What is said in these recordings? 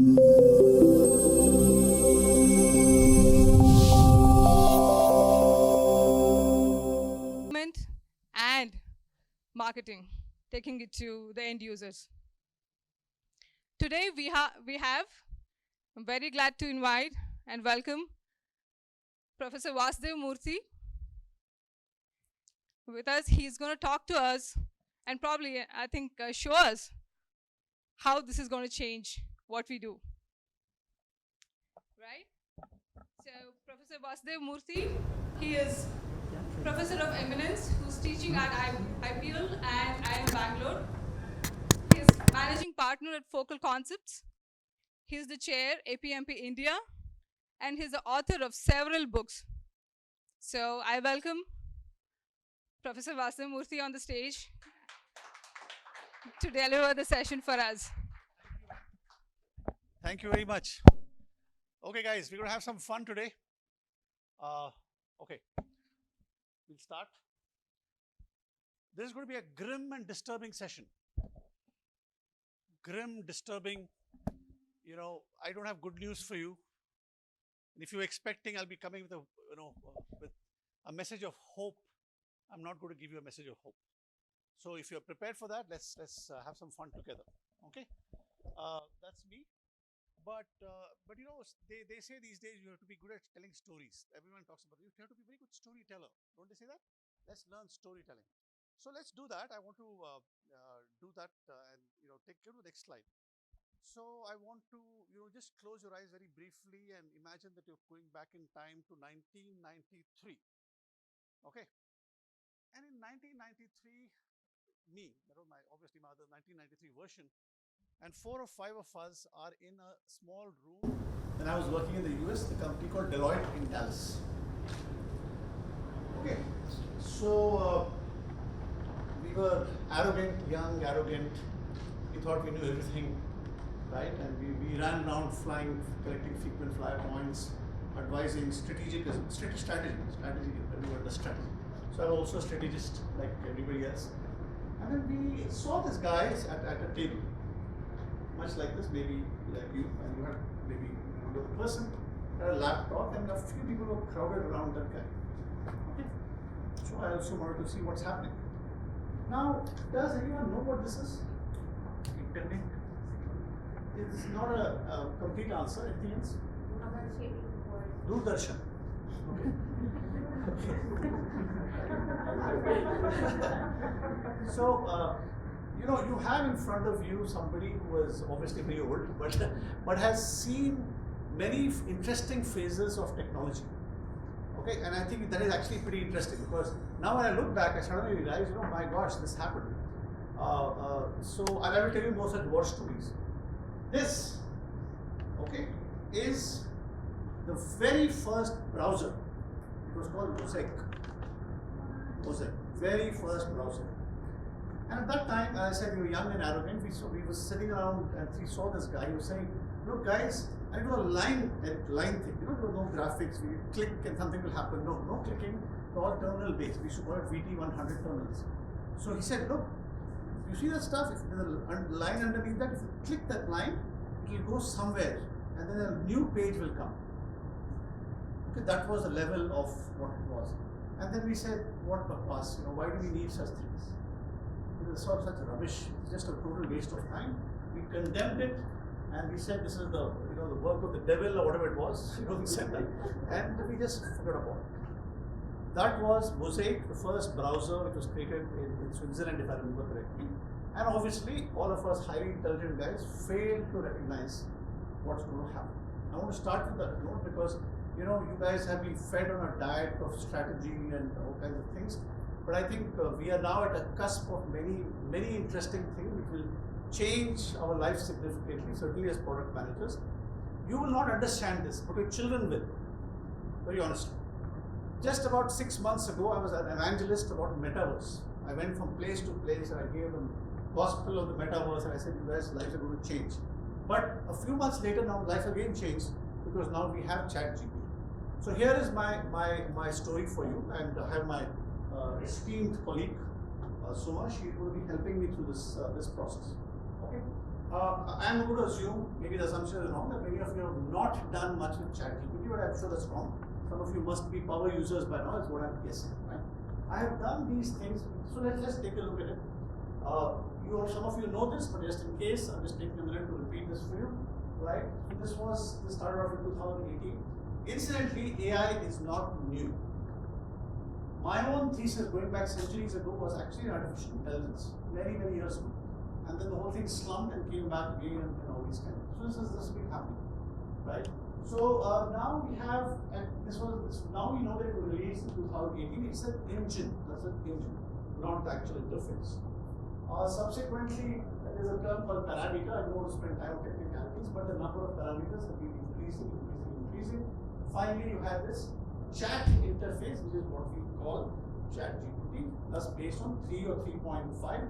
And marketing, taking it to the end users. Today we have, I'm very glad to invite and welcome Professor Vasudev Murthy with us. He's going to talk to us and probably, I think, show us how this is going to change what we do. Right? So, Professor Vasudev Murthy, he is Professor of Eminence who's teaching at IPL and IIM Bangalore. He is Managing Partner at Focal Concepts. He is the Chair, APMP India, and he's the author of several books. So I welcome Professor Vasudev Murthy on the stage to deliver the session for us. Thank you very much. Okay, guys, we're going to have some fun today. Okay, we'll start. This is going to be a grim and disturbing session. Grim, disturbing. You know, I don't have good news for you. And if you're expecting I'll be coming with with a message of hope, I'm not going to give you a message of hope. So if you're prepared for that, let's have some fun together. Okay, that's me. But you know, they say these days you have to be good at telling stories. Everyone talks about it. You have to be a very good storyteller. Don't they say that? Let's learn storytelling. So let's do that. I want to do that and go to the next slide. So I want to just close your eyes very briefly and imagine that you're going back in time to 1993. Okay. And in 1993, that was obviously my other 1993 version, and 4 or 5 of us are in a small room. And I was working in the US, the company called Deloitte in Dallas. Okay, so we were young, arrogant. We thought we knew everything, right? And we ran around flying, collecting frequent flyer points, advising strategy, everyone does strategy. So I was also a strategist like everybody else. And then we saw this guy at a table, much like this, maybe like you, and you had maybe another person, had a laptop, and a few people were crowded around that guy. Okay. So I also wanted to see what's happening. Now, does anyone know what this is? Internet. It's not a complete answer. Anything else? Doordarshan. Okay. So, you have in front of you somebody who is obviously very old, but has seen many interesting phases of technology. Okay, and I think that is actually pretty interesting because now when I look back, I suddenly realize, my gosh, this happened. So I will tell you more such war stories. This, okay, is the very first browser. It was called Mosaic. Very first browser. And at that time, as I said, we were young and arrogant. We were sitting around and we saw this guy. He was saying, "Look, guys, I do a line thing. There were no graphics. We click and something will happen. No clicking. All terminal based. We should call it VT100 terminals." So he said, "Look, you see that stuff? If there's a line underneath that, if you click that line, it will go somewhere, and then a new page will come." Okay, that was the level of what it was. And then we said, "What purpose? Why do we need such things? It's such rubbish. It's just a total waste of time." We condemned it, and we said, "This is the the work of the devil," or whatever it was. We said that, and we just forgot about it. That was Mosaic, the first browser which was created in Switzerland, if I remember correctly. And obviously, all of us highly intelligent guys failed to recognize what's going to happen. I want to start with that note because you guys have been fed on a diet of strategy and all kinds of things. But I think we are now at a cusp of many interesting things which will change our life significantly, certainly as product managers. You will not understand this, but your children will, very honestly. Just about 6 months ago, I was an evangelist about metaverse. I went from place to place and I gave them gospel of the metaverse and I said, "You guys' lives are going to change." But a few months later, now life again changed because now we have ChatGPT. So here is my story for you, and I have my esteemed colleague Suma. She will be helping me through this process. Okay. I'm going to assume, maybe the assumption is wrong, that many of you have not done much with ChatGPT, but I'm sure that's wrong. Some of you must be power users by now, is what I'm guessing, right? I have done these things, so let's just take a look at it. Some of you know this, but just in case, I'm just taking a minute to repeat this for you, right? So this started off in 2018. Incidentally, AI is not new. My own thesis going back centuries ago was actually in artificial intelligence, many, many years ago. And then the whole thing slumped and came back again and all these kind of things. So this has been happening, right? So now we have, and now we know that it was released in 2018. It's an engine, that's an engine, not the actual interface. Subsequently, there's a term called parameter. I don't want to spend time on technicalities, but the number of parameters have been increasing. Finally, you have this chat interface, which is what we call ChatGPT. That's based on 3 or 3.5.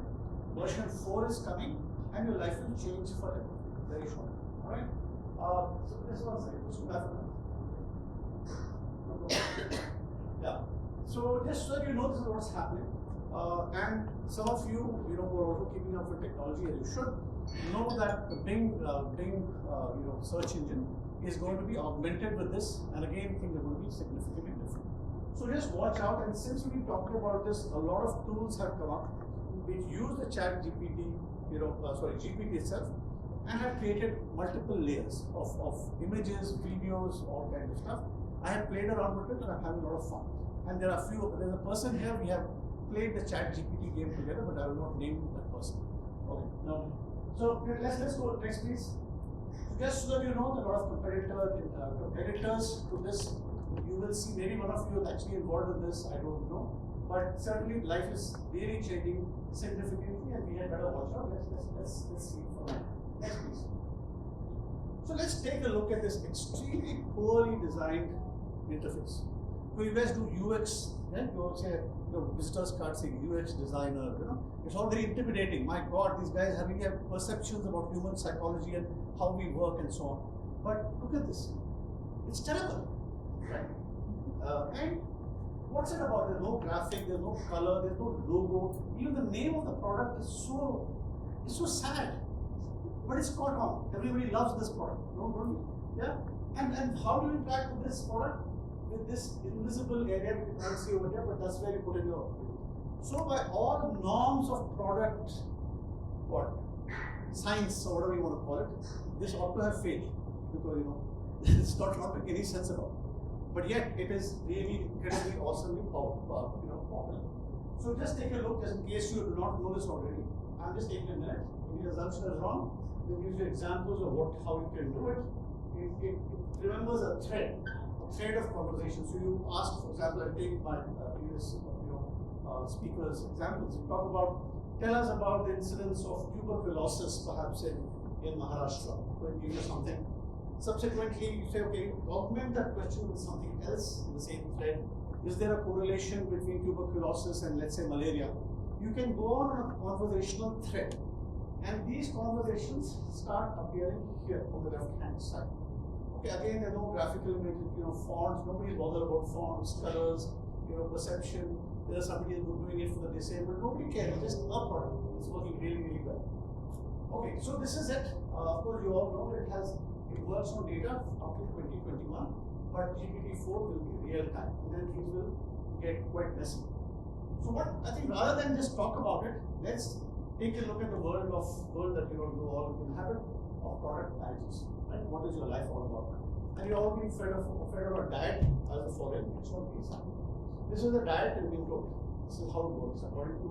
Version 4 is coming, and your life will change forever. Very short. All right. So this one second. Yeah. So just so you know, this is what's happening. And some of you, who are also keeping up with technology, and you should know that the Bing search engine is going to be augmented with this, and again, things are going to be significantly different. So just watch out. And since we talked about this, a lot of tools have come up which use the ChatGPT, GPT itself, and have created multiple layers of images, videos, all kinds of stuff. I have played around with it, and I'm having a lot of fun. And there's a person here, we have played the ChatGPT game together, but I will not name that person. Okay, now, so let's go next, please. Just so that you know, there are a lot of competitors to this. You will see maybe one of you is actually involved in this, I don't know. But certainly life is really changing significantly, and we had better watch out. Let's see for that. Next, please. So let's take a look at this extremely poorly designed interface. When you guys do UX, you all say your visitors card saying UX designer, it's all very intimidating. My God, these guys have perceptions about human psychology and how we work and so on. But look at this. It's terrible, right? And what's it about? There's no graphic, there's no color, there's no logo. Even the name of the product is so sad. But it's caught on. Everybody loves this product, don't you? Yeah? And how do you interact with this product? With this invisible area which you can't see over here, but that's where you put in your. So by all norms of product science or whatever you want to call it, this ought to have failed. Because it's not making any sense at all. But yet it is really incredibly awesomely popular. So just take a look, just in case you do not know this already. I'm just taking a minute. If the assumption is wrong, it gives you examples of how you can do it. It remembers a thread of conversation. So you ask, for example, I take my previous speakers' examples. You tell us about the incidence of tuberculosis, perhaps in Maharashtra. When you give you something. Subsequently, you say, okay, augment that question with something else in the same thread. Is there a correlation between tuberculosis and, let's say, malaria? You can go on a conversational thread, and these conversations start appearing here on the left-hand side. Okay, again, there are no graphical images, fonts. Nobody's bothered about fonts, colors, perception. There's somebody who's doing it for the disabled. Nobody cares. It's just a product. It's working really, really well. Okay, so this is it. Of course, you all know it works on data up to 2021, but GPT-4 will be real time, and then things will get quite messy. So I think rather than just talk about it, let's take a look at the world that you all inhabit of product managers. Right? What is your life all about? And you're all being fed of a diet as a foreign. Next one, please. This is the diet in Windows. This is how it works. According to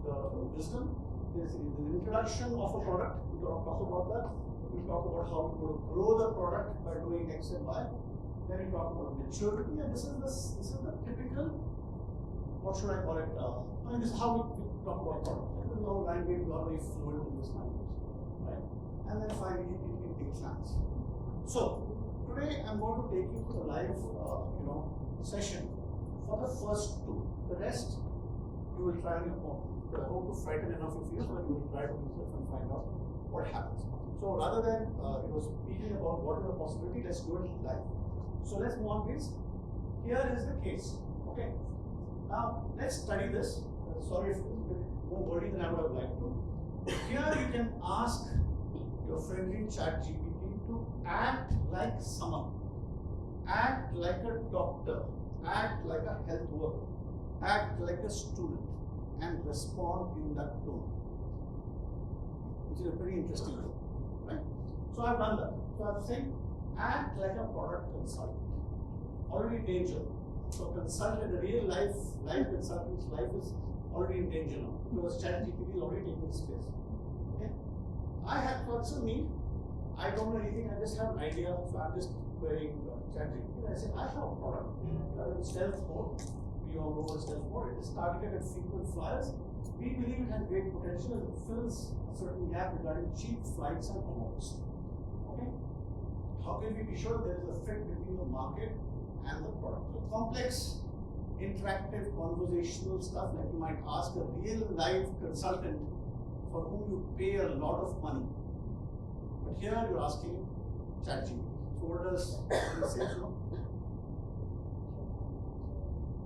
the wisdom, there's the introduction of a product. We talk about that. We talk about how we're going to grow the product by doing X and Y. Then we talk about maturity, and this is the typical, what should I call it? This is how we talk about product. We know language, we are very fluent in this language, right? And then finally, it declines. So today I'm going to take you to the live, session for the first two. The rest you will try on your own. But I hope to frighten enough of you so that you will try to research and find out what happens. So rather than speaking about what is the possibility, let's do it live. So let's move on, please. Here is the case. Okay. Now let's study this. Sorry if it's a bit more wordy than I would have liked to. Here you can ask your friendly ChatGPT to act like someone, act like a doctor, act like a health worker, act like a student, and respond in that tone, which is a pretty interesting thing, right? So I've done that. So I've said, act like a product consultant. Already in danger. So consultant, a real life consultant's life is already in danger now because ChatGPT is already taking space. Okay? I have thoughts of me. I don't know anything. I just have an idea. So I'm just querying ChatGPT. I say I have a product in stealth mode. We all know stealth mode. It is targeted at frequent flyers. We believe it has great potential. It fills a certain gap regarding cheap flights and amounts. Okay? How can we be sure there is a fit between the market and the product? So complex, interactive, conversational stuff like you might ask a real life consultant for whom you pay a lot of money. But here you're asking ChatGPT. So what does it say?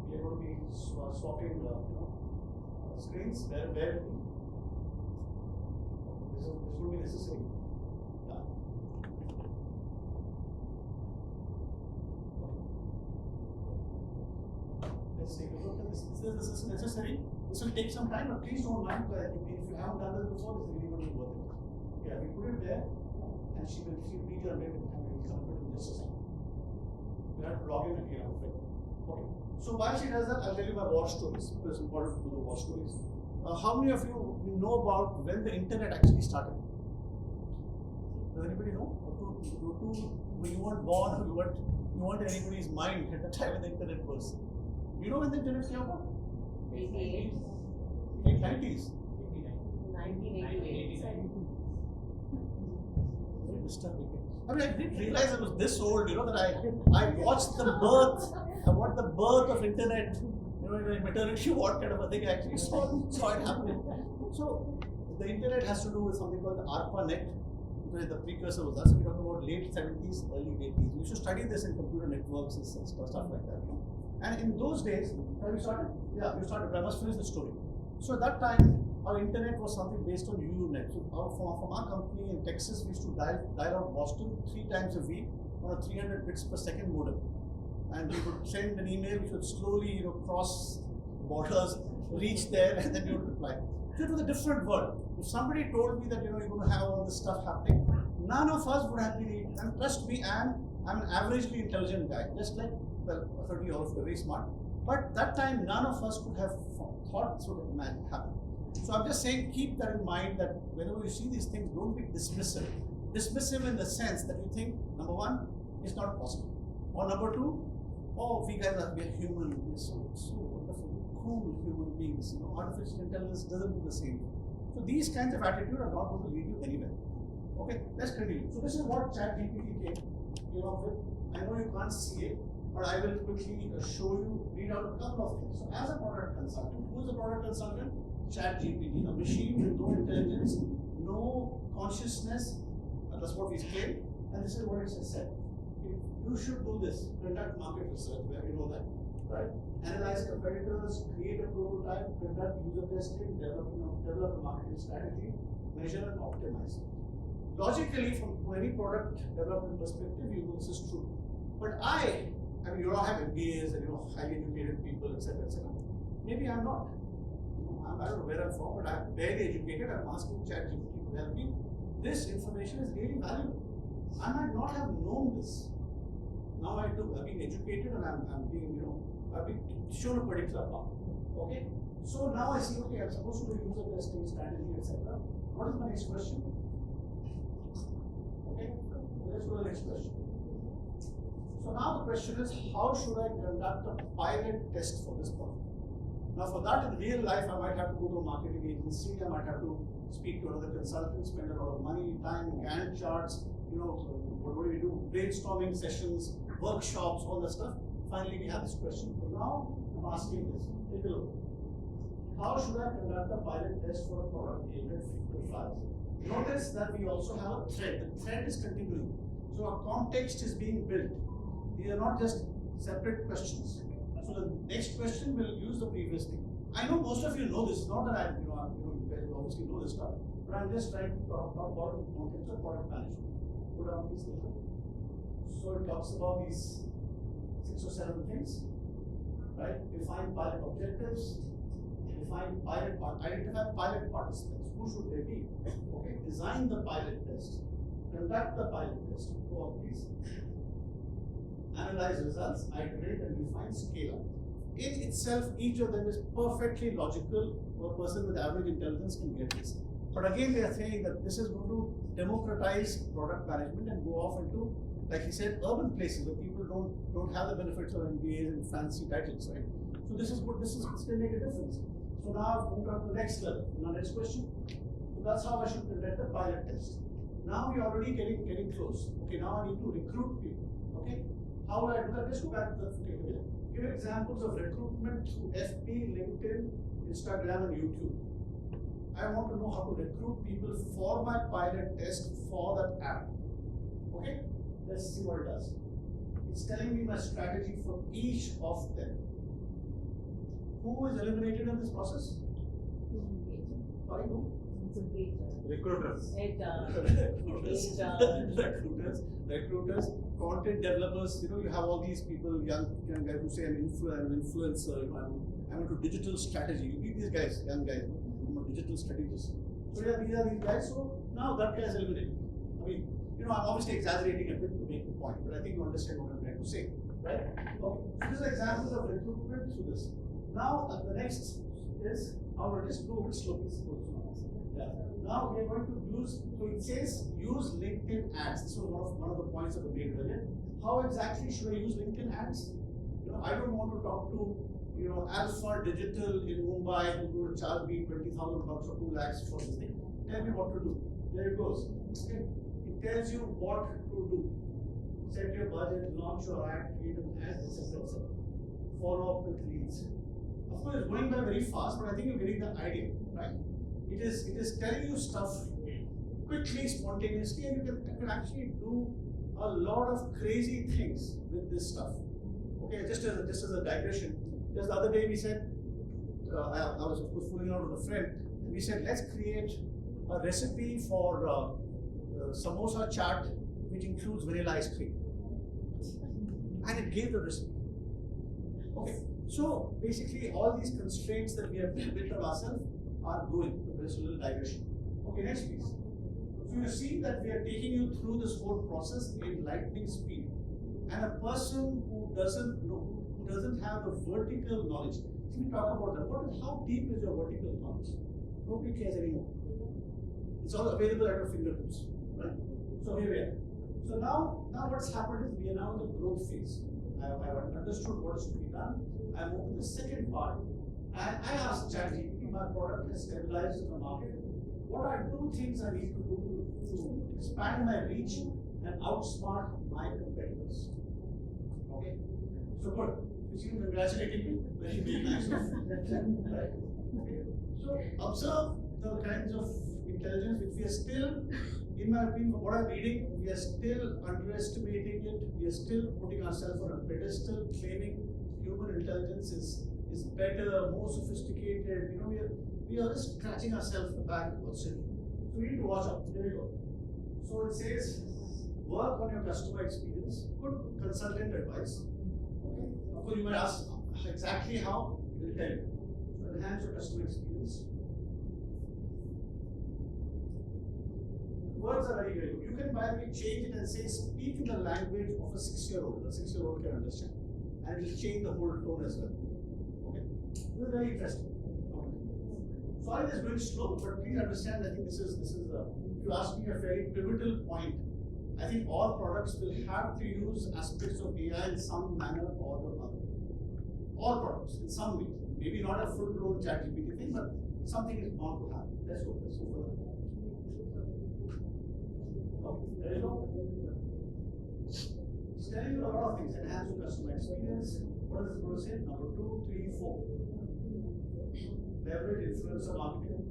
We are going to be swapping, screens. Where this will be necessary. Yeah. Let's take a look at this. This is necessary. This will take some time, but please don't mind. If you haven't done this before, this is really going to be worth it. Yeah, we put it there, and she will read your name and will come to it in just a second. You have to log in again, I'm afraid. Okay. So while she does that, I'll tell you my war stories. It's important to do the war stories. How many of you know about when the internet actually started? Does anybody know? When you weren't born, you weren't in anybody's mind at the time when the internet was. You know when the internet came about? 88. 90s. 1988. Very disturbing. I mean, I didn't realize I was this old, that I watched the birth, the birth of internet, in a maternity ward kind of a thing. I actually saw it happening. So, the internet has to do with something called the ARPANET. The precursor was that. So, we're talking about late 70s, early 80s. We should study this in computer networks and stuff like that. And in those days, have you started? Yeah, you started. I must finish the story. So, at that time, our internet was something based on UUNet. So from our company in Texas, we used to dial out Boston 3 times a week on a 300 bits per second modem. And we would send an email which would slowly, cross borders, reach there, and then you would reply. So it was a different world. If somebody told me that, you're going to have all this stuff happening, none of us would have been, and trust me, I'm an averagely intelligent guy, just like, 30 of you, very smart. But that time, none of us could have thought this would happen. So I'm just saying, keep that in mind that whenever you see these things, don't be dismissive. Dismissive in the sense that you think, number one, it's not possible. Or number two, we're human, we're so wonderful, cool human beings. Artificial intelligence doesn't do the same thing. So these kinds of attitude are not going to lead you anywhere. Okay, let's continue. So this is what ChatGPT came up with. I know you can't see it, but I will quickly read out a couple of things. So as a product consultant, who is a product consultant? ChatGPT, a machine with no intelligence, no consciousness, that's what we claim, and this is what it has said. You should do this, conduct market research, where we know that, right? Analyze competitors, create a prototype, conduct user testing, develop a marketing strategy, measure and optimize. Logically, from any product development perspective, you know this is true. But I mean, you all have MBAs and highly educated people, etc., etc. Maybe I'm not. I don't know where I'm from, but I'm barely educated. I'm asking ChatGPT to help me. This information is really valuable. I might not have known this. Now I do. I've been educated and I'm being, I've been shown a particular path. Okay? So now I see, okay, I'm supposed to do user testing, strategy, etc. What is my next question? Okay? Let's go to the next question. So now the question is, how should I conduct a pilot test for this product? Now for that, in real life, I might have to go to a marketing agency, I might have to speak to another consultant, spend a lot of money, time, Gantt charts, what do we do? Brainstorming sessions, workshops, all that stuff. Finally, we have this question. So now, I'm asking this. Take a look. How should I conduct a pilot test for a product aimed at frequent flyers? Notice that we also have a thread. The thread is continuing. So a context is being built. These are not just separate questions. So the next question will use the previous thing. I know most of you know this. Not that you guys obviously know this stuff. but I'm just trying to talk about the context of product management. Go down please. So it talks about these 6 or 7 things, right? Define pilot objectives, identify pilot participants. Who should they be? Okay, design the pilot test, conduct the pilot test. Go on please. Analyze results, iterate and refine, scale up. In itself, each of them is perfectly logical. A person with average intelligence can get this. But again, they are saying that this is going to democratize product management and go off into, like he said, urban places where people don't have the benefits of MBAs and fancy titles, right? So this is good. This can make a difference. So now I've moved on to the next level. Now next question. So that's how I should conduct a pilot test. Now we're already getting close. Okay, now I need to recruit people. Okay, how will I do that? Let's go back to the give examples of recruitment through FB, LinkedIn, Instagram, and YouTube. I want to know how to recruit people for my pilot test for that app. Okay, let's see what it does. It's telling me my strategy for each of them. Who is eliminated in this process? Sorry, who? Recruiters. Recruiters, content developers. You know, you have all these people, young guys who say I'm an influencer. You know, I'm into digital strategy. You meet these guys, young guys. I'm a digital strategist. So yeah, these are these guys. So now that guy is eliminated. I mean, you know, I'm obviously exaggerating a bit to make the point, but I think you understand what I'm trying to say, right? Okay. So these are examples of recruitment through this. Now the next is our just go a bit slow, please. Yeah. Now we are going to use, so it says use LinkedIn ads. This was one of the points that we made earlier. How exactly should I use LinkedIn ads? You know, I don't want to talk to, you know, Alpha Digital in Mumbai who will charge me 20,000 bucks or 2 lakhs for this thing. Tell me what to do. There it goes. Okay. It tells you what to do. Set your budget, launch your ad, create an ad, etc. Follow up with leads. Of course, it's going by very fast, but I think you're getting the idea, right? It is telling you stuff quickly, spontaneously, and you can actually do a lot of crazy things with this stuff. Okay, just as a digression, just the other day we said, I was of course fooling around with a friend, and we said let's create a recipe for samosa chaat which includes vanilla ice cream, and it gave the recipe. Okay, so basically all these constraints that we have built on ourselves are going. There's a little digression. Okay, next please. So you see that we are taking you through this whole process in lightning speed. And a person who doesn't know, who doesn't have the vertical knowledge. See, we talk about that. How deep is your vertical knowledge? Nobody cares anymore. It's all available at your fingertips, right? So here we are. So now what's happened is we are now in the growth phase. I've understood what is to be done. I moved to the second part, and I asked ChatGPT, my product has stabilized in the market. What are 2 things I need to do to expand my reach and outsmart my competitors? Okay, so good. You see, congratulating me. Very nice. Right? Okay. So observe the kinds of intelligence which we are still, in my opinion, what I'm reading, we are still underestimating it. We are still putting ourselves on a pedestal, claiming human intelligence is better, more sophisticated. You know, we are just scratching ourselves in the back. What's it? So we need to watch out. There we go. So it says, work on your customer experience. Good consultant advice. Okay. Of course, you might ask exactly how. It will tell you. So enhance your customer experience. Words are very good. You can, by the way, change it and say, speak in the language of a 6-year-old. A 6-year-old can understand. And it will change the whole tone as well. Okay? This is very interesting. Okay. Sorry, this is going slow, but please understand, I think this is if you ask me, a very pivotal point. I think all products will have to use aspects of AI in some manner or the other. All products, in some way. Maybe not a full-blown ChatGPT thing, but something is bound to happen. Let's go further. There you go. It's telling you a lot of things. Enhance your customer experience. What is it going to say? Number 2, 3, 4. Leverage influencer marketing.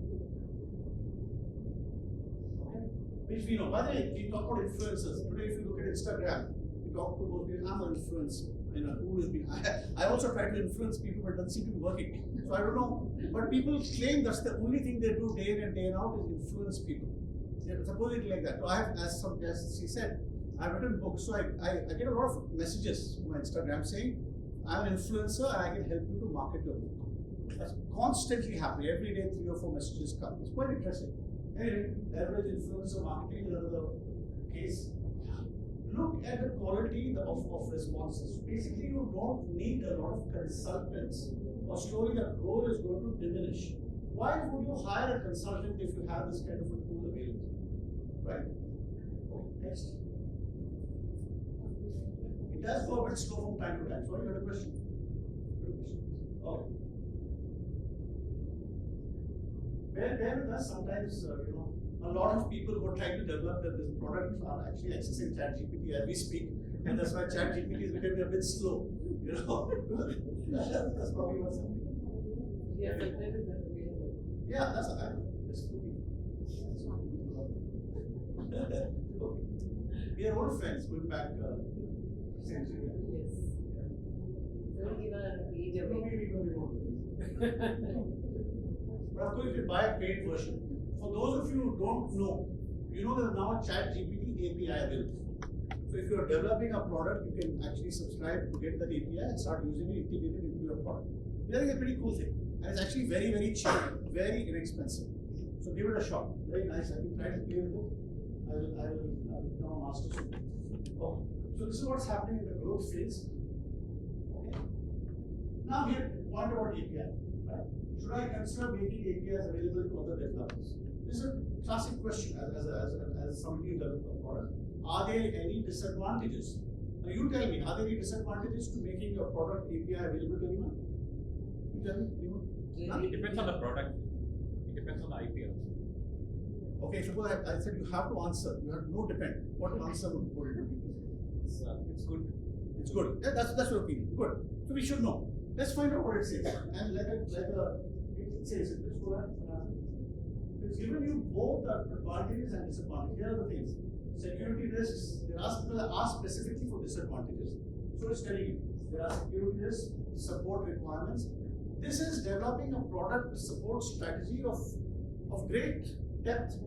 Okay. Which we know. By the way, we talk about influencers. Today, if you look at Instagram, we talk to those people. I'm an influencer. who will be. I also try to influence people, but it doesn't seem to be working. So I don't know. But people claim that's the only thing they do day in and day out is influence people. Supposedly like that. So I have, as she said, I've written books, so I get a lot of messages on my Instagram saying, I'm an influencer and I can help you to market your book. That's constantly happening. Every day, 3 or 4 messages come. It's quite interesting. Anyway, leverage influencer marketing is another case. Look at the quality of responses. Basically, you don't need a lot of consultants or slowly that role is going to diminish. Why would you hire a consultant if you have this kind of a tool available? Right? Okay, next. It does go a bit slow from time to time. Sorry, you had a question? Okay. Bear with us. Sometimes, a lot of people who are trying to develop this product are actually accessing ChatGPT as we speak, and that's why ChatGPT is becoming a bit slow. That's probably what's happening. Yeah, sometimes it's available. Yeah, that's a just okay. We are old friends going back century. Yes. Don't give an age away. But of course, you can buy a paid version. For those of you who don't know, you know there's now a ChatGPT API available. So if you are developing a product, you can actually subscribe to get that API and start using it integrated into your product. I think it's a pretty cool thing. And it's actually very, very cheap, very inexpensive. So give it a shot. Very nice. I've been trying to play with it. I will become a master soon. Okay. So this is what's happening in the growth phase. Okay. Now here, point about API. Right? Should I consider making APIs available to other developers? This is a classic question as somebody who develops a product. Are there any disadvantages? Now you tell me, are there any disadvantages to making your product API available to anyone? You tell me, anyone? None? It depends on the product. It depends on the IP also. Okay, suppose I said you have to answer. You have no depend. What answer would it be? It's good. It's good. Yeah, that's your opinion. Good. So we should know. Let's find out what it says. And it says, let's go ahead. It's given you both the advantages and disadvantages. Here are the things. Security risks, there are specifically for disadvantages. So it's telling you, there are security risks, support requirements. This is developing a product support strategy of great depth,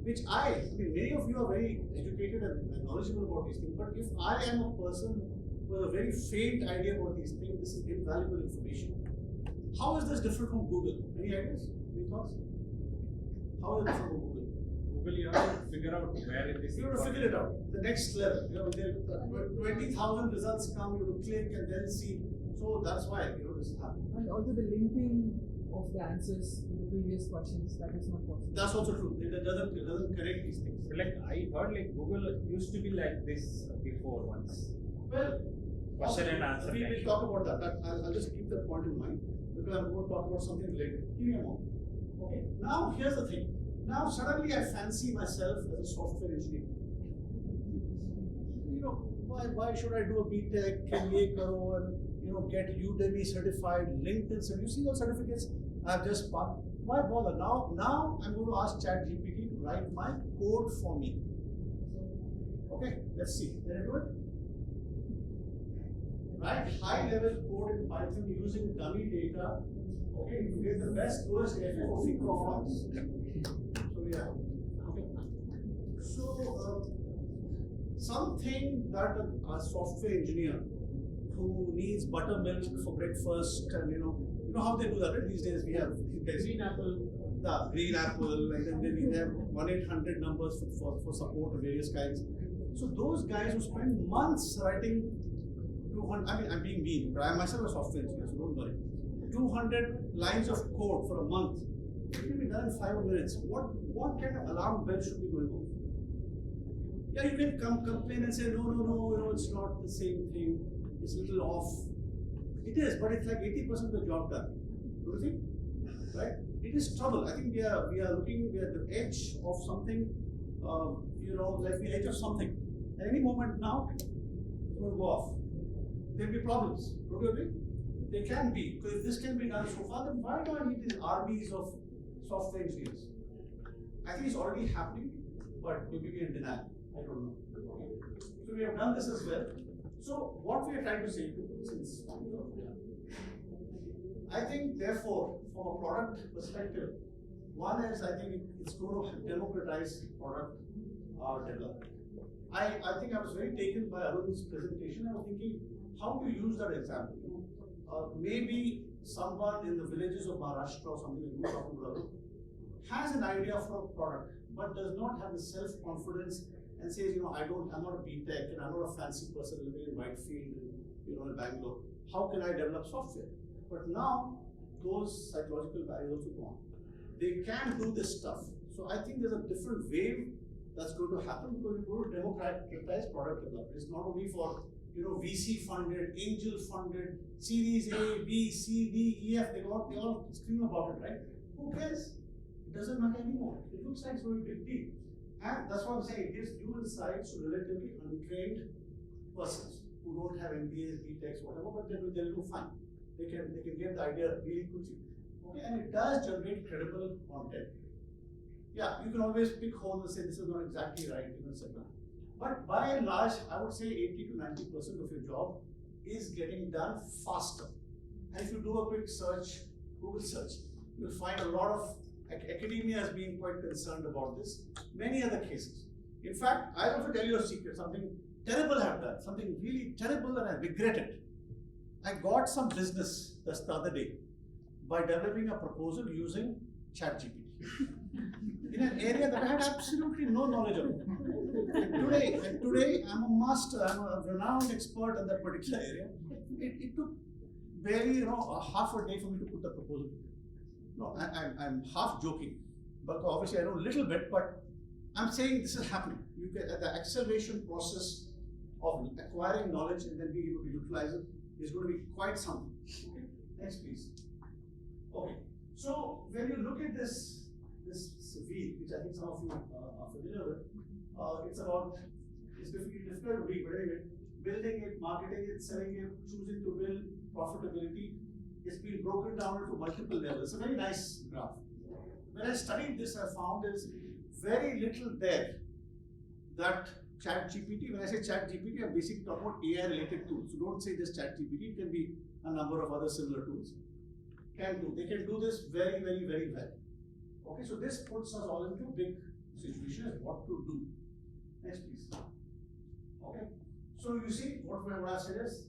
which many of you are very educated and knowledgeable about these things, but if I am a person with a very faint idea about these things, this is invaluable information. How is this different from Google? Any ideas? Any thoughts? How is it different from Google? Google, you have to figure out where it is. You have to figure it out. The next level, 20,000 results come, you have to click and then see. So that's why this is happening. And also the linking of the answers in the previous questions, that is not possible. That's also true. It doesn't correct these things. Like I heard, like Google used to be like this before once. Well, Question and answer. We'll talk about that. I'll just keep that point in mind because I'm going to talk about something related. Give me a moment. Okay. Now here's the thing. Now suddenly I fancy myself as a software engineer. Why should I do a BTech, MBA karo, and get Udemy certified, LinkedIn certified? You see those certificates I've just passed. Why bother? Now I'm going to ask ChatGPT to write my code for me. Okay, let's see. Can I do it? Write high-level code in Python using dummy data. Okay, to get the best, lowest efficacy performance. So yeah. Okay. So something that a software engineer who needs buttermilk for breakfast, and you know how they do that, right? These days we have Green Apple. the green apple, and then we have 1-800 numbers for support of various kinds. So those guys who spend months writing 200, I'm being mean, but I myself a software engineer, so don't worry. 200 lines of code for a month. It can be done in 5 minutes. What kind of alarm bell should be going off? Yeah, you can complain and say, no, it's not the same thing. It's a little off. It is, but it's like 80% of the job done. Don't you think? Right? It is trouble. I think we are at the edge of something, like the edge of something. At any moment now, it's going to go off. There'll be problems. Don't you agree? They can be, because if this can be done so far, then why do I need these armies of software engineers? I think it's already happening, but maybe we're in denial. I don't know. So we have done this as well. So what we are trying to say, since I think therefore from a product perspective, one is I think it's going to democratize product development. I think I was very taken by Arun's presentation. I was thinking how to use that example. Maybe someone in the villages of Maharashtra or something like that has an idea for a product, but does not have the self-confidence and says, I'm not a B.Tech and I'm not a fancy person living in Whitefield, in Bangalore. How can I develop software? But now those psychological barriers also gone. They can do this stuff. So I think there's a different wave that's going to happen because we're going to democratize product development. It's not only for VC funded, angel funded, Series A, B, C, D, E, F. They all scream about it, right? Who cares? It doesn't matter anymore. It looks like it's going to be a big deal. And that's what I'm saying. It gives new insights to relatively untrained persons who don't have MBAs, BTechs, whatever, but they'll do fine. They can get the idea really quickly. Okay, and it does generate credible content. Yeah, you can always pick holes and say this is not exactly right, etc. But by and large, I would say 80 to 90% of your job is getting done faster. And if you do a quick search, Google search, you'll find a lot of academia has been quite concerned about this. Many other cases. In fact, I'll also tell you a secret, something terrible I've done, something really terrible and I regret it. I got some business just the other day by developing a proposal using ChatGPT in an area that I had absolutely no knowledge of. And today I'm a master, I'm a renowned expert in that particular area. It took barely a half a day for me to put the proposal together. No, I'm half joking, but obviously I know a little bit, but I'm saying this is happening. You get the acceleration process of acquiring knowledge and then being able to utilize it is going to be quite something. Okay, next please. Okay, so when you look at this V, which I think some of you are familiar with, it's difficult to read, but anyway, building it, marketing it, selling it, choosing to build profitability, it's been broken down into multiple levels. It's a very nice graph. When I studied this, I found there's very little there that ChatGPT, when I say ChatGPT, I'm basically talking about AI related tools. So don't say just ChatGPT, it can be a number of other similar tools. They can do this very, very, very well. Okay, so this puts us all into a big situation as what to do. Next, please. Okay, so you see what I said is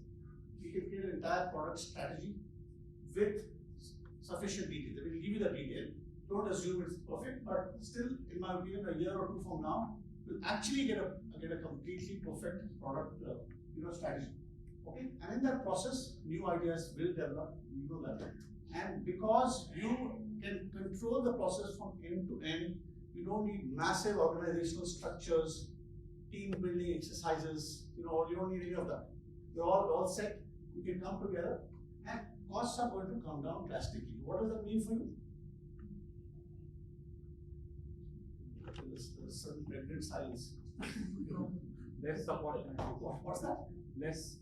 we can create an entire product strategy with sufficient detail. They will give you the detail. Don't assume it's perfect, but still, in my opinion, a year or two from now, we'll actually get a completely perfect product strategy. Okay, and in that process, new ideas will develop. You know that, and because you can control the process from end to end, you don't need massive organizational structures, team building exercises. You don't need any of that. You're all set. You can come together, and costs are going to come down drastically. What does that mean for you? There's certain pregnant silence. Less opportunity. What's that? Less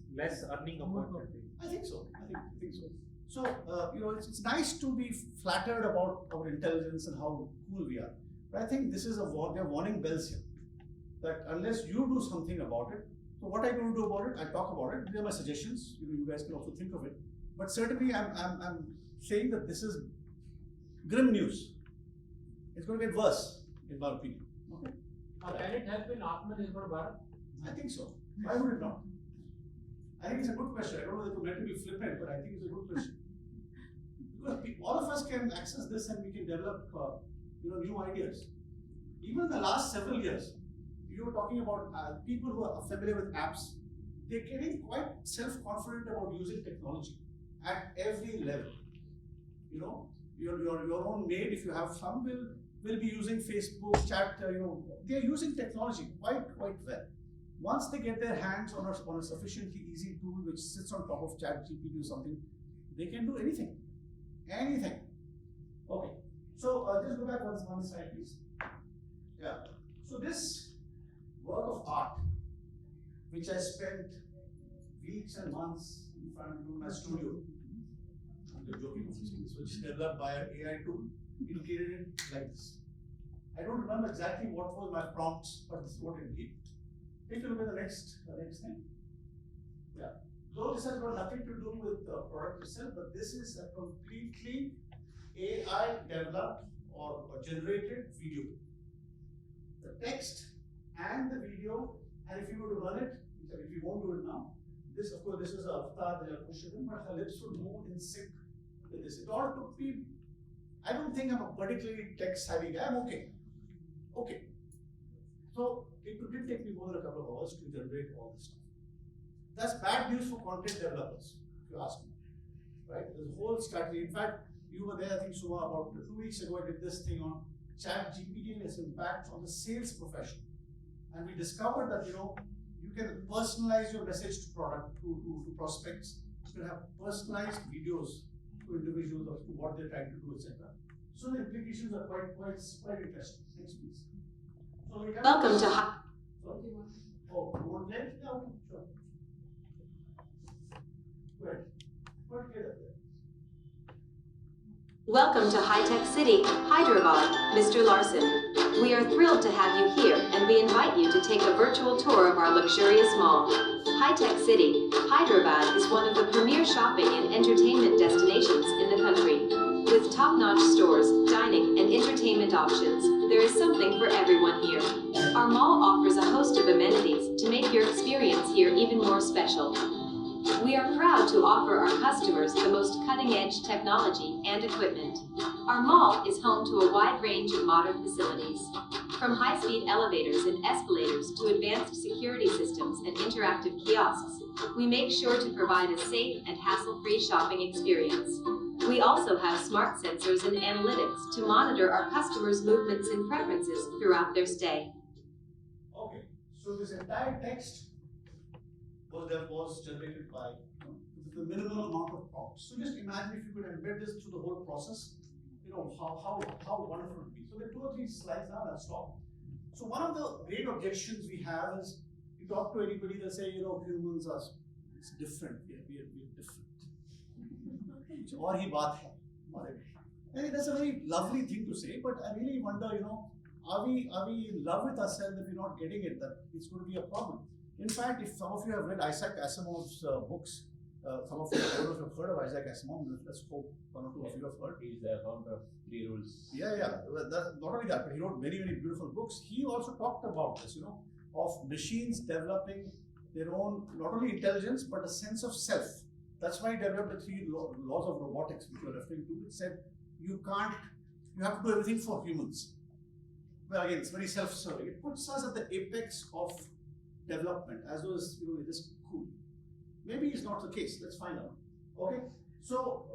earning opportunity. I think so. I think so. So it's nice to be flattered about our intelligence and how cool we are. But I think this is there are warning bells here. That unless you do something about it, so what I'm going to do about it, I talk about it. These are my suggestions. You guys can also think of it. But certainly, I'm saying that this is grim news. It's going to get worse, in my opinion. Okay. Can it help in Atmanirbhar Bharat? I think so. Why would it not? I think it's a good question. I don't know if it's meant to be flippant, but I think it's a good question. Because all of us can access this and we can develop, new ideas. Even in the last several years, you were talking about people who are familiar with apps. They're getting quite self-confident about using technology at every level. Your own maid, if you have some, will be using Facebook, chat. They're using technology quite well. Once they get their hands on a sufficiently easy tool which sits on top of ChatGPT or something, they can do anything. Anything. Okay. So just go back one slide, please. Yeah. So this work of art, which I spent weeks and months in front of my studio, I'm joking, which is developed by an AI tool, it created it like this. I don't remember exactly what was my prompts, but this is what it gave. Take a look at the next thing. Yeah. Though this has got nothing to do with the product itself, but this is a completely AI developed or generated video. The text and the video, and if you were to run it, if you won't do it now, this of course this is an avatar that you're pushing in, but her lips would move in sync with this. It all took me. I don't think I'm a particularly tech savvy guy. I'm okay. Okay. So it did take me more than a couple of hours to generate all this stuff. That's bad news for content developers, if you ask me. Right? There's a whole strategy. In fact, you were there, I think, Suma, about 2 weeks ago. I did this thing on ChatGPT and its impact on the sales profession. And we discovered that, you can personalize your message to prospects. You can have personalized videos to individuals as to what they're trying to do, etc. So the implications are quite interesting. Next, please. So we have Welcome to Hi- Oh, you want that? Yeah, okay, sure. Go ahead. What get up there? Welcome to High Tech City, Hyderabad, Mr. Larson. We are thrilled to have you here, and we invite you to take a virtual tour of our luxurious mall. High Tech City, Hyderabad is one of the premier shopping and entertainment destinations in the country. With top-notch stores, dining, and entertainment options, there is something for everyone here. Our mall offers a host of amenities to make your experience here even more special. We are proud to offer our customers the most cutting-edge technology and equipment. Our mall is home to a wide range of modern facilities. From high-speed elevators and escalators to advanced security systems and interactive kiosks, we make sure to provide a safe and hassle-free shopping experience. We also have smart sensors and analytics to monitor our customers' movements and preferences throughout their stay. Okay, so this entire text was generated by the minimal amount of prompts. So just imagine if you could embed this through the whole process, how wonderful it would be. So there are 2 or 3 slides now, I'll stop. So one of the great objections we have is you talk to anybody, they'll say, humans are it's different. We're different. और ही बात है हमारे में. I think that's a very lovely thing to say, but I really wonder, are we in love with ourselves if we're not getting it? That it's going to be a problem. In fact, if some of you have read Isaac Asimov's books, some of you have heard of Isaac Asimov. Let's hope 1 or 2 of you have heard. He's the founder of 3 rules. Yeah. Not only that, but he wrote very, very beautiful books. He also talked about this, of machines developing their own, not only intelligence, but a sense of self. That's why he developed the 3 laws of robotics, which you're referring to. It said, you have to do everything for humans. Well, again, it's very self-serving. It puts us at the apex of development, as well as, it is cool. Maybe it's not the case. Let's find out. Okay. So,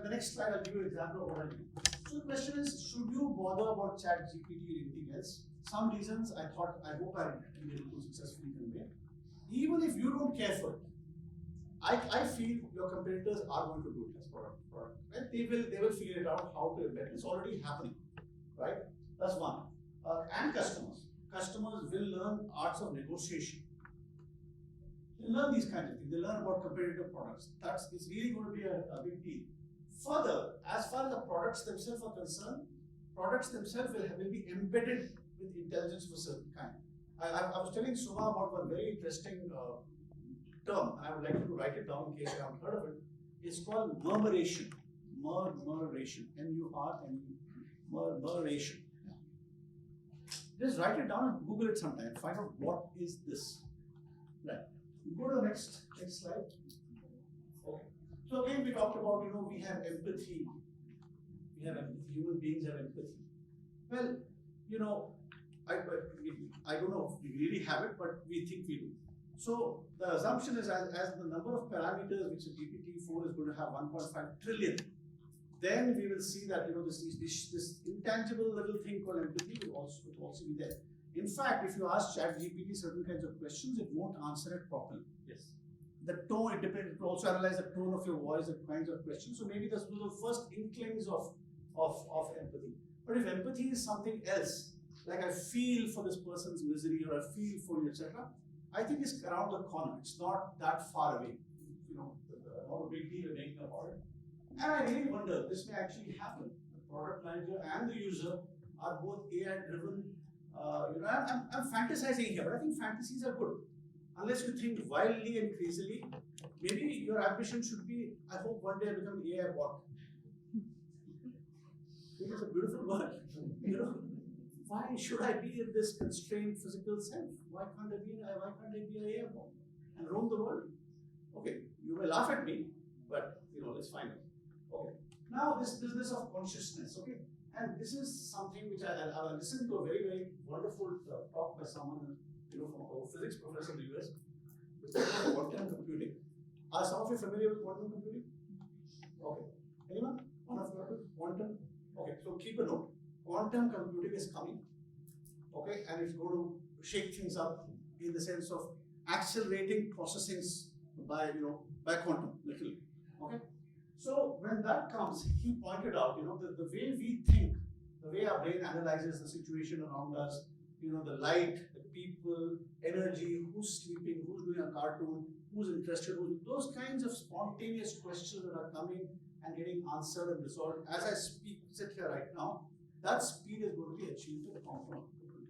the next slide, I'll give you an example of what I do. So the question is, should you bother about ChatGPT or anything else? Some reasons I hope I been able to successfully convey. Even if you don't care for it, I feel your competitors are going to do it as product. Right? They will figure it out how to embed. It's already happening, right? That's one. And customers. Customers will learn arts of negotiation. They learn these kinds of things. They learn about competitive products. It's really going to be a big deal. Further, as far as the products themselves are concerned, products themselves will be embedded with intelligence of a certain kind. I was telling Suma about one very interesting term, and I would like you to write it down in case you haven't heard of it. It's called murmuration. Murmuration. Murmuration. Just write it down and Google it sometime. Find out what is this. Right. Go to the next slide. Okay. So again, we talked about, we have empathy. Human beings have empathy. Well, I don't know if we really have it, but we think we do. So the assumption is as the number of parameters which a GPT-4 is going to have 1.5 trillion, then we will see that this intangible little thing called empathy will also be there. In fact, if you ask ChatGPT certain kinds of questions, it won't answer it properly. Yes. The tone, it will also analyze the tone of your voice and kinds of questions. So maybe those are the first inklings of empathy. But if empathy is something else, like I feel for this person's misery or I feel for you, etc., I think it's around the corner. It's not that far away. Not a big deal we're making about it. And I really wonder, this may actually happen. The product manager and the user are both AI driven. I'm fantasizing here, but I think fantasies are good. unless you think wildly and crazily, maybe your ambition should be, I hope one day I become AI bot. It is a beautiful word. You know, why should I be in this constrained physical self? Why can't I be an AI bot and roam the world? Okay, you may laugh at me, but let's find it. Okay. Now this business of consciousness, okay, and this is something which I listened to a very, very wonderful talk by someone, from a physics professor in the US, which is called quantum computing. Are some of you familiar with quantum computing? Okay. Anyone? One of you? Quantum? Okay, so keep a note. Quantum computing is coming, okay, and it's going to shake things up in the sense of accelerating processings by quantum, literally. Okay. So when that comes, he pointed out, the way we think, the way our brain analyzes the situation around us, the light, the people, energy, who's sleeping, who's doing a cartoon, who's interested, those kinds of spontaneous questions that are coming and getting answered and resolved. As I sit here right now, that speed is going to be achieved with quantum computing.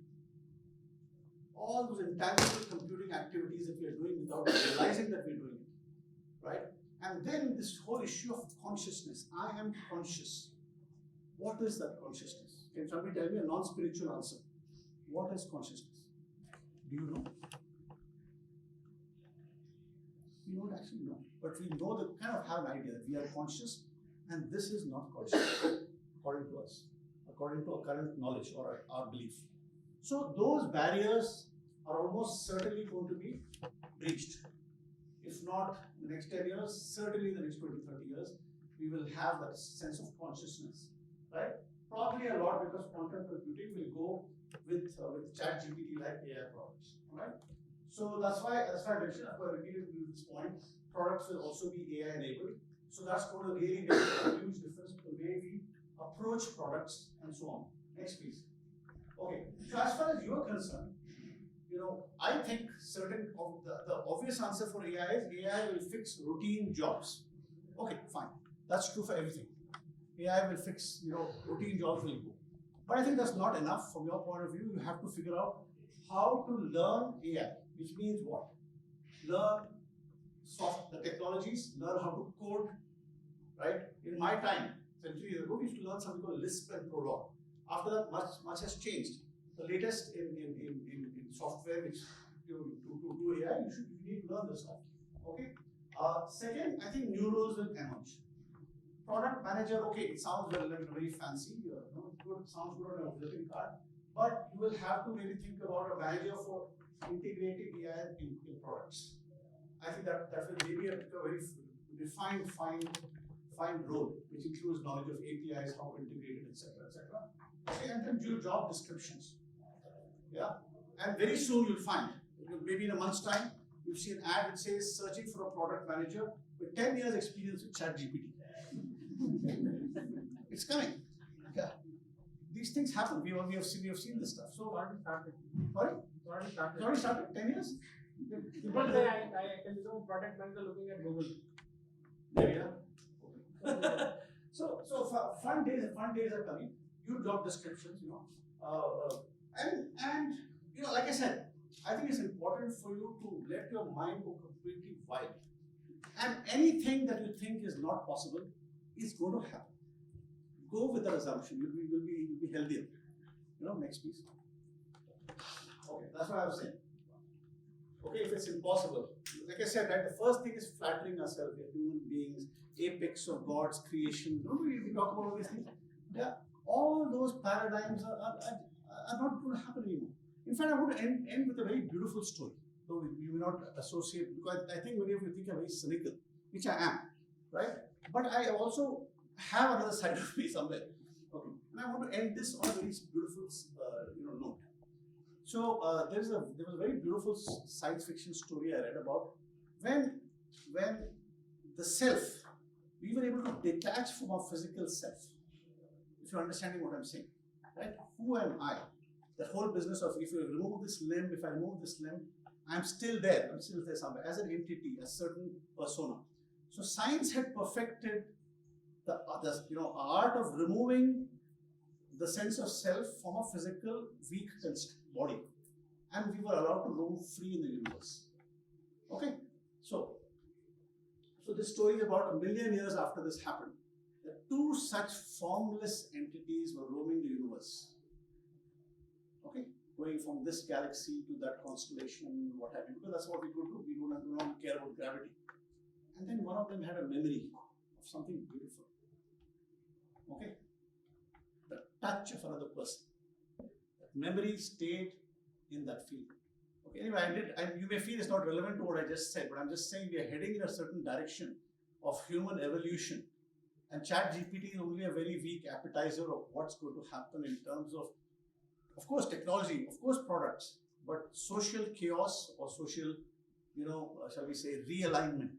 All those intangible computing activities that we are doing without realizing that we're doing it, right? And then this whole issue of consciousness. I am conscious. What is that consciousness? Can somebody tell me a non-spiritual answer? What is consciousness? Do you know? We don't actually know. But we know that kind of have an idea that we are conscious and this is not conscious, according to us, according to our current knowledge or our belief. So those barriers are almost certainly going to be breached. If not in the next 10 years, certainly in the next 20, 30 years, we will have that sense of consciousness, right? Probably a lot because quantum computing will go with ChatGPT like AI products, right? So that's why I mentioned, I've repeated this point, products will also be AI enabled. So that's going to really make a huge difference in the way we approach products and so on. Next, please. Okay, so as far as you're concerned, I think certain of the obvious answer for AI is AI will fix routine jobs. Okay, fine. That's true for everything. AI will fix, routine jobs will go. But I think that's not enough from your point of view. You have to figure out how to learn AI, which means what? Learn the technologies, learn how to code, right? In my time, centuries ago, we used to learn something called Lisp and Prolog. After that, much has changed. The latest in software, which to do AI, you need to learn this stuff. Okay. Second, I think new roles will emerge. Product manager, okay, it sounds very fancy. It sounds good on a visiting card, but you will have to really think about a manager for integrating AI in products. I think that will maybe a very defined, fine role, which includes knowledge of APIs, how to integrate it, etc., etc. Okay, and then do job descriptions. Yeah, and very soon you'll find, maybe in a month's time, you'll see an ad that says searching for a product manager with 10 years experience with ChatGPT. It's coming. Yeah. These things happen. We have seen this stuff. So Already started. Sorry? Already Already started? 10 years? People say I can become a product manager looking at Google. There you are. So fun days are coming. New job descriptions, and like I said, I think it's important for you to let your mind go completely wild. And anything that you think is not possible is going to happen. Go with that assumption. You'll be healthier. Next piece. Okay, that's what I was saying. Okay, if it's impossible, like I said, right, the first thing is flattering ourselves. We are human beings, apex of God's creation. We talk about all these things. Yeah, all those paradigms are not going to happen anymore. In fact, I want to end with a very beautiful story. Though you may not associate, because I think many of you think I'm very cynical, which I am, right? But I also have another side of me somewhere. Okay, and I want to end this on a very beautiful, note. So there was a very beautiful science fiction story I read about when the self, we were able to detach from our physical self. If you're understanding what I'm saying, right? Who am I? The whole business of if you remove this limb, if I remove this limb, I'm still there. I'm still there somewhere as an entity, a certain persona. So science had perfected the art of removing the sense of self from a physical, weak body, and we were allowed to roam free in the universe. this story is about 1,000,000 years after this happened. That two such formless entities were roaming the universe. Okay, going from this galaxy to that constellation, what have you, because that's what we could do. We do not care about gravity. And then one of them had a memory of something beautiful. Okay, the touch of another person. That memory stayed in that field. Okay, anyway, you may feel it's not relevant to what I just said, but I'm just saying we are heading in a certain direction of human evolution. And ChatGPT is only a very weak appetizer of what's going to happen in terms of course, technology, of course, products, but social chaos or social, shall we say, realignment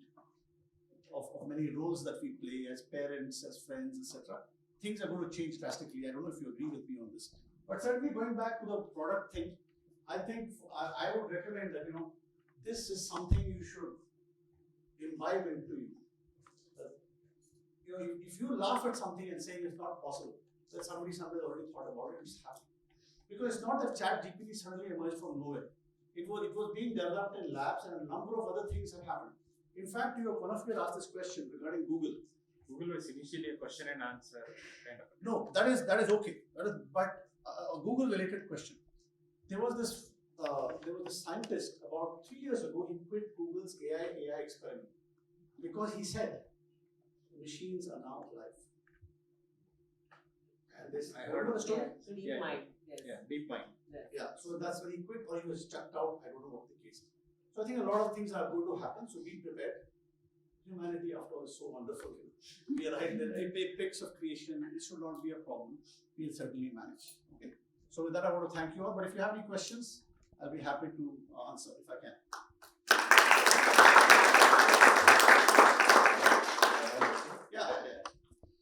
of many roles that we play as parents, as friends, etc. Things are going to change drastically. I don't know if you agree with me on this. But certainly going back to the product thing, I think I would recommend that, this is something you should imbibe into you. If you laugh at something and say it's not possible, that somebody already thought about it, it's happening. Because it's not that ChatGPT suddenly emerged from nowhere. It was being developed in labs, and a number of other things have happened. In fact, one of you had asked this question regarding Google. Google was initially a question and answer kind of. No, that is okay. But a Google related question. There was this scientist about 3 years ago. He quit Google's AI experiment because he said machines are now alive. And this, I heard the story. Deep mind. Yes. Yeah, deep mind. Yeah, so that's when he quit, or he was chucked out. I don't know what the case is. So I think a lot of things are going to happen. So be prepared. Humanity, after all, is so wonderful. We are right there. Apex of creation. This should not be a problem. We'll certainly manage. Okay. So with that, I want to thank you all. But if you have any questions, I'll be happy to answer if I can. Yeah.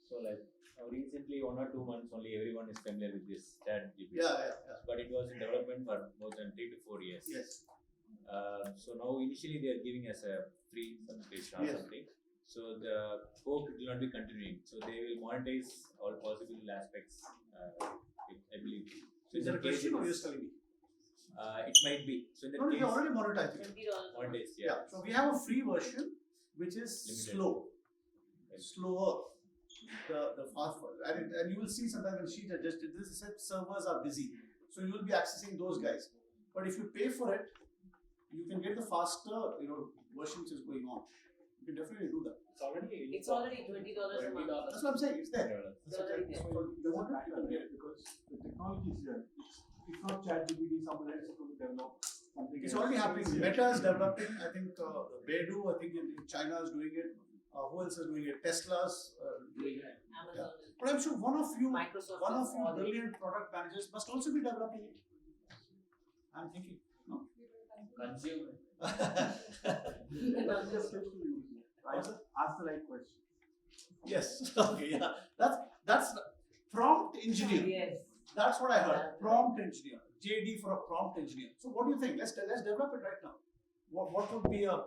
So like recently 1 or 2 months only everyone is familiar with this ChatGPT. Yeah. But it was in development for more than 3 to 4 years. Yes. So now initially they are giving us a free subscription or Yes. something. So the hope it will not be continuing. So they will monetize all possible aspects. I believe. So Is that a in case question it or you're is- telling me? It might be. So in that No, case, you're already monetizing. $20. monetize. Yeah. So we have a free version which is Limited. slow, Right. slower. The fast one, and you will see sometimes when she adjusted this, it said servers are busy, so you will be accessing those guys. But if you pay for it, you can get the faster, version which is going on. You can definitely do that. It's already It's already $20 a month. That's what I'm saying. It's there. It's already there. So you want to get it because the technology is here. It's not ChatGPT, someone else is going to develop something. It's else. already happening. It's here. Meta is developing. I think Baidu, I think in China is doing it. Who else is doing it? Tesla's doing it. Amazon. But I'm sure one of you Microsoft. One of is you all in. brilliant product managers must also be developing it. I'm thinking, no? consume. That's just switch to you. Right? Ask the right question. Yes. Okay. Yeah. That's prompt engineer. Yes. That's what I heard. Prompt engineer. JD for a prompt engineer. So what do you think? Let's develop it right now. What would be a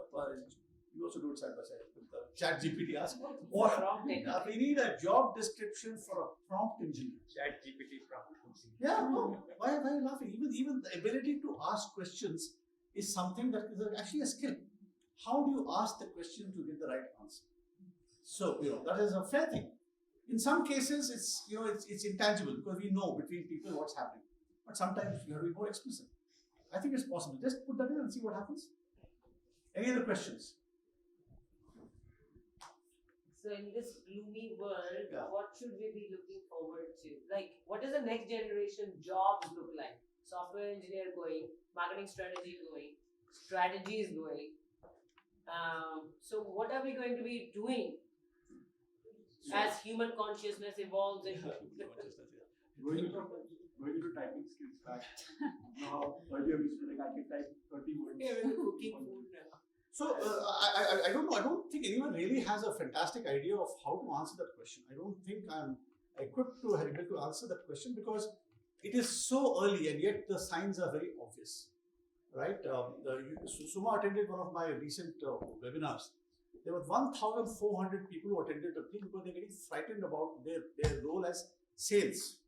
you also do it side by side with the ChatGPT. Ask what Prompt engineer. we need a job description for a prompt engineer. ChatGPT prompt. Yeah, no. Why are you laughing? Even the ability to ask questions is something that is actually a skill. How do you ask the question to get the right answer? So that is a fair thing. In some cases, it's intangible because we know between people what's happening. But sometimes you have to be more explicit. I think it's possible. Just put that in and see what happens. Any other questions? So in this gloomy world, Yeah. what should we be looking forward to? Like, what does the next generation jobs look like? Software engineer going, marketing strategy going, strategies going. So what are we going to be doing as human consciousness evolves into? Going into typing skills back. Now, earlier we used to I can type 30 words. Yeah, we're cooking food now. So I don't know. I don't think anyone really has a fantastic idea of how to answer that question. I don't think I'm equipped to able to answer that question because it is so early and yet the signs are very obvious, right? Suma attended one of my recent webinars. There were 1,400 people who attended the thing because they're getting frightened about their role as sales.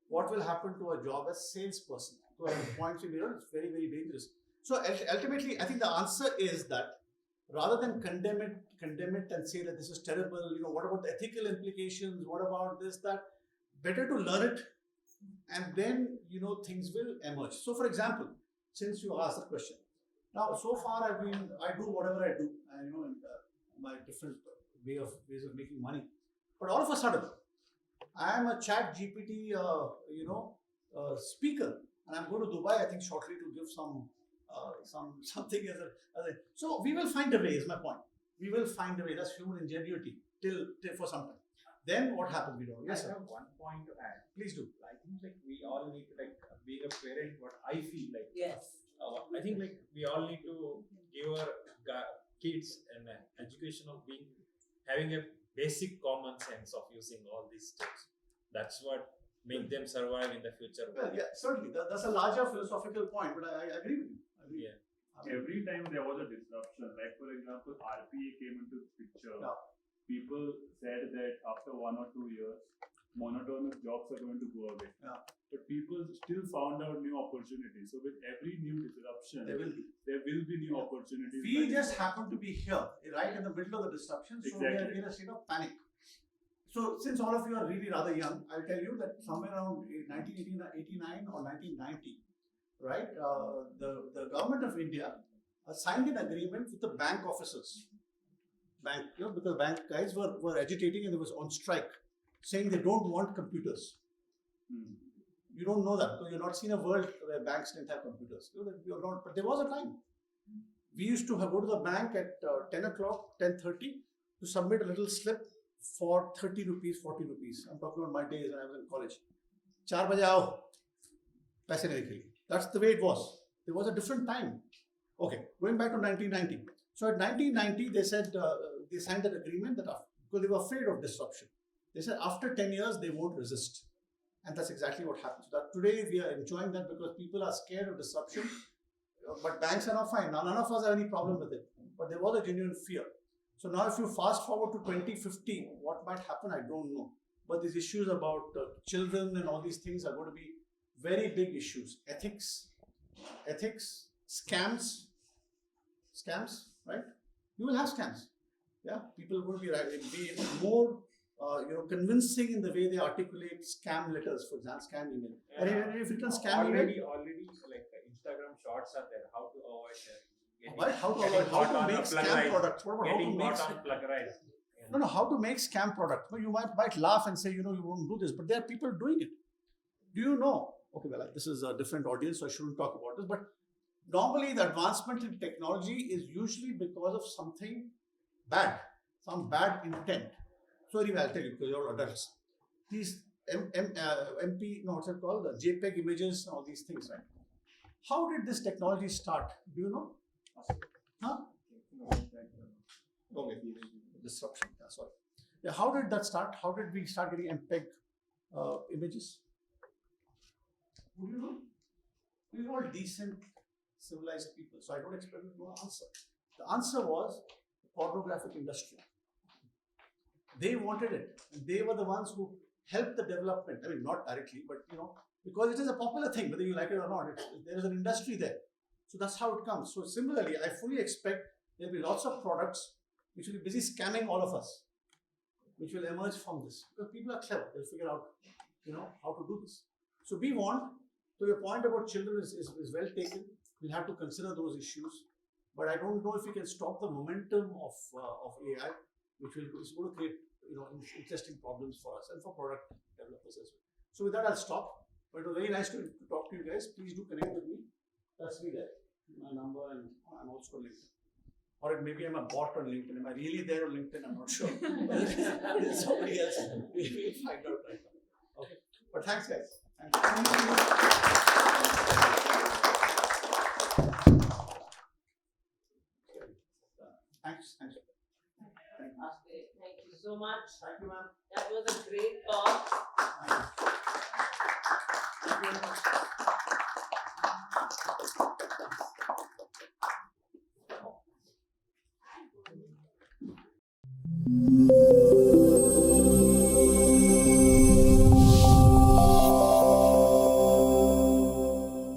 What will happen to a job as salesperson? So at points we made, it's very, very dangerous. So ultimately, I think the answer is that rather than condemn it and say that this is terrible, what about the ethical implications, what about this, that, better to learn it, and then, things will emerge. So for example, since you asked the question, now so far I do whatever I do, and my different ways of making money, but all of a sudden, I am a ChatGPT, speaker, and I'm going to Dubai, I think, shortly to give something as a. So we will find a way. Is my point. We will find a way. That's human ingenuity till for some time. Then what happens? We don't. Yes, I sir. have one point to add. Please do. I think we all need to being a parent. What I feel Yes. I think we all need to give our kids an education of having a basic common sense of using all these tools. That's what make them survive in the future. Well, yeah, certainly. That's a larger philosophical point, but I agree with you. I agree. Yeah. Every time there was a disruption, like for example, RPA came into the picture. Yeah. People said that after 1 or 2 years, monotonous jobs are going to go away. Yeah. But people still found out new opportunities. So with every new disruption, There will be. new opportunities. We just happen to be here, right in the middle of the disruption, so we are Exactly. in a state of panic. So, since all of you are really rather young, I'll tell you that somewhere around 1989 or 1990, right, the government of India signed an agreement with the bank officers. Because bank guys were agitating and they was on strike, saying they don't want computers. You don't know that because you've not seen a world where banks didn't have computers. But there was a time. We used to go to the bank at 10 o'clock, 10:30 to submit a little slip for 30 rupees, 40 rupees. I'm talking about my days when I was in college. 4 baje aao, paise nahi rakhiye. That's the way it was. There was a different time. Okay, going back to 1990. So at 1990, they said they signed that agreement because they were afraid of disruption. They said after 10 years, they won't resist. And that's exactly what happened. So that today we are enjoying that because people are scared of disruption. But banks are now fine. Now, none of us have any problem with it. But there was a genuine fear. So now if you fast forward to 2050, what might happen, I don't know. But these issues about children and all these things are going to be very big issues. Ethics, scams, right? You will have scams. Yeah, people are going to be more convincing in the way they articulate scam letters, for example, scam email. And if it can scam already email, Instagram shorts are there. How to avoid right? How to make scam products? What about how to getting make caught on pluggerized? No, how to make scam products. No, you might laugh and say, you won't do this, but there are people doing it. Do you know? Okay, well, this is a different audience, so I shouldn't talk about this, but normally the advancement in technology is usually because of something bad, some bad intent. So anyway, I'll tell you because you're all adults. These what's it called? The JPEG images and all these things, right? How did this technology start? Do you know? Huh? Okay. Disruption. Yeah, sorry. Yeah, how did that start? How did we start getting MPEG images? Would you know? These are all decent, civilized people. So I don't expect you to know the answer. The answer was the pornographic industry. They wanted it. And they were the ones who helped the development. I mean, not directly, but because it is a popular thing, whether you like it or not, there is an industry there. So that's how it comes. So similarly, I fully expect there will be lots of products which will be busy scamming all of us, which will emerge from this. Because people are clever. They'll figure out, how to do this. So we want, so your point about children is well taken. We'll have to consider those issues. But I don't know if we can stop the momentum of AI, which is going to create interesting problems for us and for product developers as well. So with that, I'll stop. But it was very nice to talk to you guys. Please do connect with me. That's me there. My number, and I'm also on LinkedIn. Or maybe I'm a bot on LinkedIn. Am I really there on LinkedIn? I'm not sure. There's somebody else. We'll find out right now. Okay. But thanks, guys. Thank Thanks. Thank you so much. Thank you, ma'am. That was a great talk. Thank you.